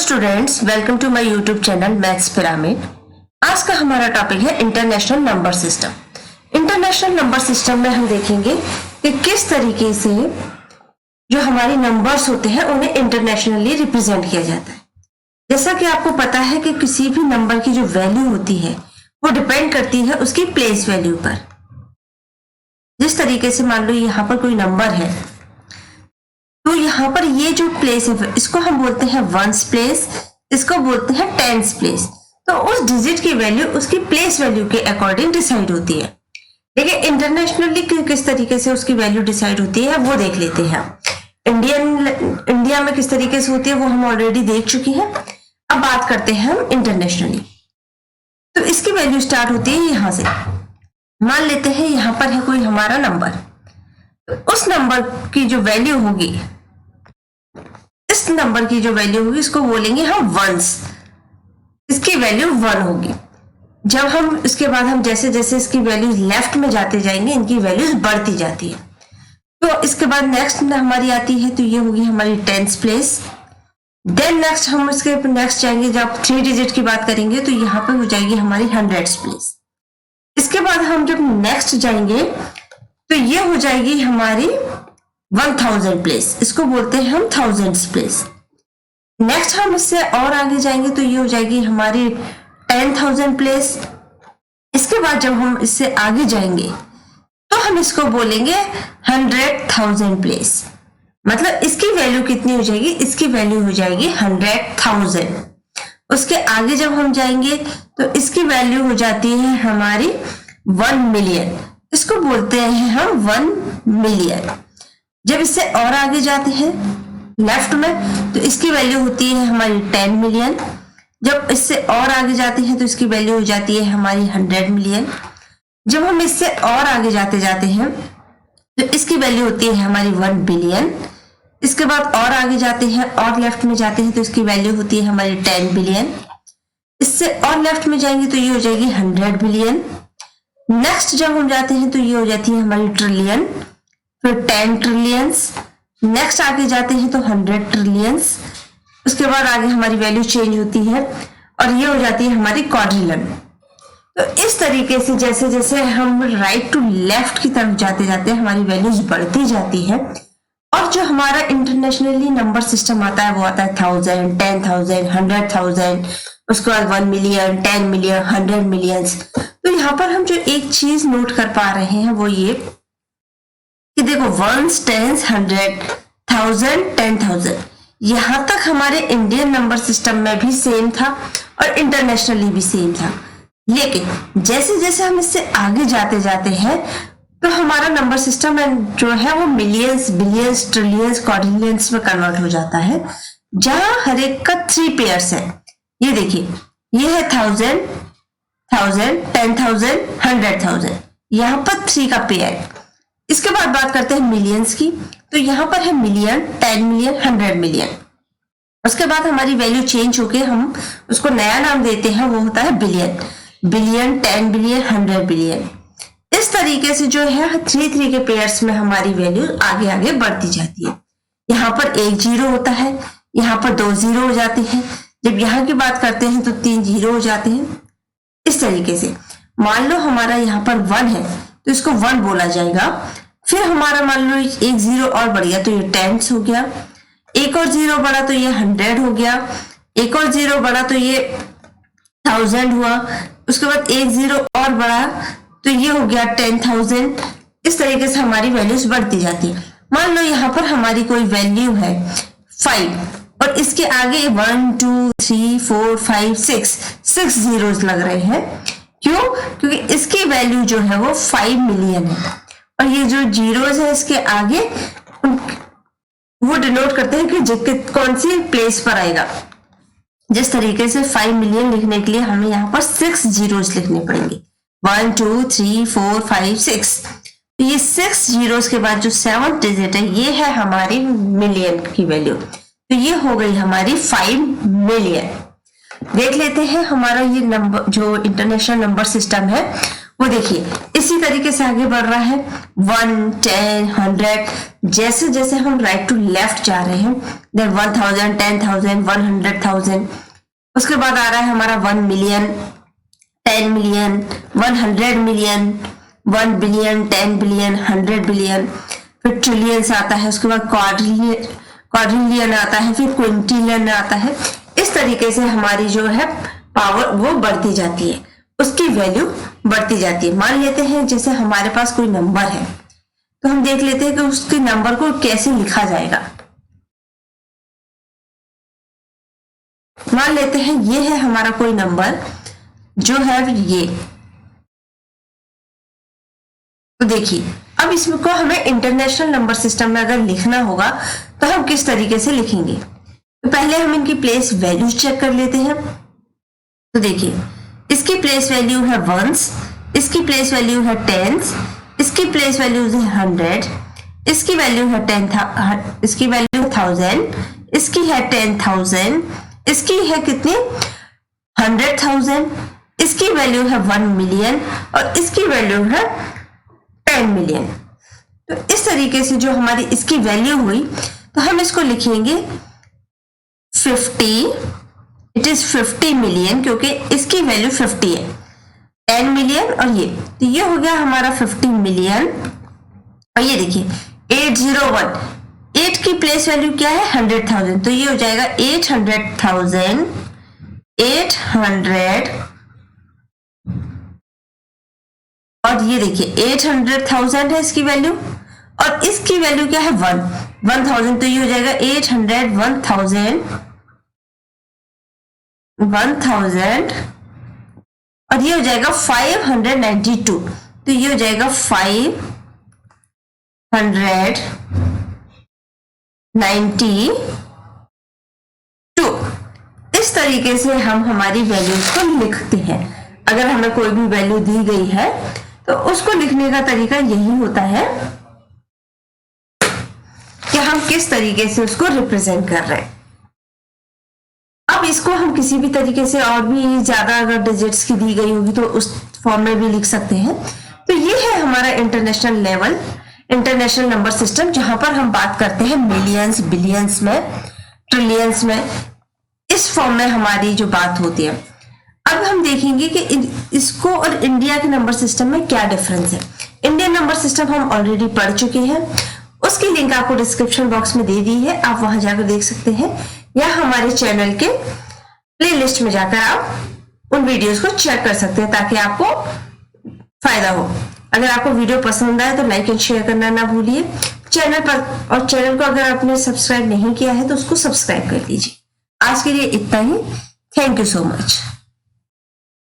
Students, welcome to my YouTube channel maths pyramid. आज का हमारा टॉपिक है international number system. International number system में हम देखेंगे कि किस तरीके से जो हमारे नंबर्स होते हैं उन्हें इंटरनेशनली रिप्रेजेंट किया जाता है। जैसा कि आपको पता है कि किसी भी नंबर की जो वैल्यू होती है वो डिपेंड करती है उसकी प्लेस वैल्यू पर। जिस तरीके से मान लो यहाँ पर कोई नंबर है तो यहाँ पर ये जो प्लेस है इसको हम बोलते हैं वंस प्लेस, इसको बोलते हैं टेंस प्लेस। तो उस डिजिट की वैल्यू उसकी प्लेस वैल्यू के अकॉर्डिंग डिसाइड होती है। देखिए इंटरनेशनली किस तरीके से उसकी वैल्यू डिसाइड होती है वो देख लेते हैं। इंडिया में किस तरीके से होती है वो हम ऑलरेडी देख चुके हैं। अब बात करते हैं हम इंटरनेशनली। तो इसकी वैल्यू स्टार्ट होती है यहाँ से। मान लेते हैं यहाँ पर है कोई हमारा नंबर, तो उस नंबर की जो वैल्यू होगी, इस नंबर की जो वैल्यू होगी इसको बोलेंगे हम वंस। इसकी वैल्यू 1 होगी। जब हम इसके बाद हम जैसे जैसे इसकी वैल्यूज लेफ्ट में जाते जाएंगे इनकी वैल्यूज बढ़ती जाती है। तो इसके बाद नेक्स्ट हमारी आती है तो ये होगी हमारी टेंस प्लेस। देन नेक्स्ट हम इसके नेक्स्ट जाएंगे, जब 3 डिजिट की बात करेंगे तो यहाँ पर हो जाएगी हमारी हंड्रेड्स प्लेस। इसके बाद हम जब नेक्स्ट जाएंगे तो ये हो जाएगी हमारी 1000 प्लेस, इसको बोलते हैं हम थाउजेंड्स प्लेस। नेक्स्ट हम इससे और आगे जाएंगे तो ये हो जाएगी हमारी 10,000 प्लेस। इसके बाद जब हम इससे आगे जाएंगे तो हम इसको बोलेंगे 100,000 प्लेस। मतलब इसकी वैल्यू कितनी हो जाएगी, इसकी वैल्यू हो जाएगी 100,000। उसके आगे जब हम जाएंगे तो इसकी वैल्यू हो जाती है हमारी 1 मिलियन, इसको बोलते हैं हम 1 मिलियन। जब इससे और आगे जाते हैं लेफ्ट में तो इसकी वैल्यू होती है हमारी 10 मिलियन। जब इससे और आगे जाते हैं तो इसकी वैल्यू हो जाती है हमारी 100 मिलियन। जब हम इससे और आगे जाते हैं तो इसकी वैल्यू होती है हमारी 1 बिलियन। इसके बाद और आगे जाते हैं और लेफ्ट में जाते हैं तो इसकी वैल्यू होती है हमारी 10 बिलियन। इससे और लेफ्ट में जाएंगे तो ये हो जाएगी 100 बिलियन। नेक्स्ट जब हम जाते हैं तो ये हो जाती है हमारी ट्रिलियन, फिर 10 ट्रिलियंस। नेक्स्ट आगे जाते हैं तो 100 ट्रिलियंस। उसके बाद आगे हमारी वैल्यू चेंज होती है और ये हो जाती है हमारी क्वाड्रिलियन। तो इस तरीके से जैसे जैसे हम राइट टू लेफ्ट की तरफ जाते हैं हमारी वैल्यूज बढ़ती जाती है। और जो हमारा इंटरनेशनली नंबर सिस्टम आता है वो आता है 1000, 10,000, 100,000, उसके बाद 1 मिलियन, 10 मिलियन, 100 मिलियंस। तो यहाँ पर हम जो एक चीज नोट कर पा रहे हैं वो ये कि देखो 1, 10, 100, 1000, 10,000 यहाँ तक हमारे इंडियन नंबर सिस्टम में भी सेम था और इंटरनेशनली भी सेम था। लेकिन जैसे जैसे हम इससे आगे जाते हैं तो हमारा नंबर सिस्टम जो है वो मिलियंस, बिलियंस, ट्रिलियंस, क्वाड्रिलियंस में कन्वर्ट हो जाता है, जहां हर एक का 3 पेयर्स है। ये देखिए ये है 1000, 1000, 10,000, 100,000, यहाँ पर 3 का पेयर। इसके बाद बात करते हैं मिलियंस की, तो यहाँ पर है मिलियन, 10 मिलियन, 100 मिलियन। उसके बाद हमारी वैल्यू चेंज होके हम उसको नया नाम देते हैं, वो होता है बिलियन, बिलियन, 10 बिलियन, 100 बिलियन। इस तरीके से जो है 3 के पेयर्स में हमारी वैल्यू आगे आगे बढ़ती जाती है। यहाँ पर 1 0 होता है, यहाँ पर 2 0 हो जाते हैं। जब यहाँ की बात करते हैं तो 3 0 हो जाते हैं। इस तरीके से मान लो हमारा यहाँ पर 1 है तो इसको 1 बोला जाएगा। फिर हमारा मान लो 1 0 और बढ़ गया तो ये 10 हो गया। एक और 0 बढ़ा तो ये 100 हो गया। एक और 0 बढ़ा तो ये 1000 हुआ। उसके बाद 1 0 और बढ़ा तो ये हो गया 10,000। इस तरीके से हमारी वैल्यूज बढ़ती जाती है। मान लो यहाँ पर हमारी कोई वैल्यू है 5 और इसके आगे 1 2 3 4 5 6 जीरोस लग रहे हैं। क्यों? क्योंकि इसकी वैल्यू जो है वो 5 मिलियन है और ये जो जीरोस है इसके आगे वो डिनोट करते हैं कि कौन सी प्लेस पर आएगा। जिस तरीके से 5 मिलियन लिखने के लिए हमें यहाँ पर 6 जीरोस लिखने पड़ेंगे, 1 2 3 4 5 6। तो ये 6 जीरोस के बाद जो 7th डिजिट है ये है हमारी मिलियन की वैल्यू। तो ये हो गई हमारी 5 मिलियन। देख लेते हैं हमारा ये नंबर जो इंटरनेशनल नंबर सिस्टम है वो देखिए इसी तरीके से आगे बढ़ रहा है 1, 10, 100। जैसे जैसे हम राइट टू लेफ्ट जा रहे हैं, देन 1000, 10,000, 100,000। उसके बाद आ रहा है हमारा 1 million, 10 million, 100 million, 1 billion, 10 billion, 100 billion, फिर ट्रिलियंस आता है, उसके बाद क्वाड्रिलियन आता है, फिर क्विंटिलियन आता है। इस तरीके से हमारी जो है पावर वो बढ़ती जाती है, उसकी वैल्यू बढ़ती जाती है। मान लेते हैं जैसे हमारे पास कोई नंबर है, तो हम देख लेते हैं कि उसके नंबर को कैसे लिखा जाएगा। मान लेते हैं ये है हमारा कोई नंबर जो है ये। तो देखिए अब इसको हमें इंटरनेशनल नंबर सिस्टम में अगर लिखना होगा तो हम किस तरीके से लिखेंगे। तो पहले हम इनकी प्लेस वैल्यूज चेक कर लेते हैं। तो देखिए इसकी प्लेस वैल्यू है वंस, इसकी प्लेस वैल्यू है टेंस, इसकी प्लेस वैल्यू है 100, इसकी वैल्यू है 10,000, इसकी वैल्यू 1000, इसकी है 10,000, इसकी है कितनी 100,000, इसकी वैल्यू है 1 मिलियन और इसकी वैल्यू है 10 मिलियन। तो इस तरीके से जो हमारी इसकी वैल्यू हुई तो हम इसको लिखेंगे 50, इट इज 50 मिलियन, क्योंकि इसकी वैल्यू 50 है, 10 मिलियन और ये, तो ये हो गया हमारा 50 मिलियन। और ये देखिए 801, 8 की प्लेस वैल्यू क्या है 100,000, तो ये हो जाएगा 800,000, 800, और ये देखिए 800,000 है इसकी वैल्यू और इसकी वैल्यू क्या है 1,000, तो ये हो जाएगा 800, 1,000, 1,000 और ये हो जाएगा 592, तो ये हो जाएगा 592। इस तरीके से हम हमारी वैल्यूज को लिखते हैं। अगर हमें कोई भी वैल्यू दी गई है तो उसको लिखने का तरीका यही होता है कि हम किस तरीके से उसको रिप्रेजेंट कर रहे हैं। अब इसको हम किसी भी तरीके से और भी ज्यादा अगर डिजिट्स की दी गई होगी तो उस फॉर्म में भी लिख सकते हैं। तो ये है हमारा international level, international number system, जहां पर हम बात करते हैं मिलियंस, बिलियंस में, ट्रिलियंस में, इस फॉर्म में हमारी जो बात होती है। अब हम देखेंगे कि इसको और इंडिया के नंबर सिस्टम में क्या डिफरेंस है। इंडियन नंबर सिस्टम हम ऑलरेडी पढ़ चुके हैं, उसकी लिंक आपको डिस्क्रिप्शन बॉक्स में दे दी है, आप वहां जाकर देख सकते हैं, या हमारे चैनल के प्लेलिस्ट में जाकर आप उन वीडियोस को चेक कर सकते हैं ताकि आपको फायदा हो। अगर आपको वीडियो पसंद आए तो लाइक एंड शेयर करना ना भूलिए। चैनल पर और चैनल को अगर आपने सब्सक्राइब नहीं किया है तो उसको सब्सक्राइब कर लीजिए। आज के लिए इतना ही। Thank you so much.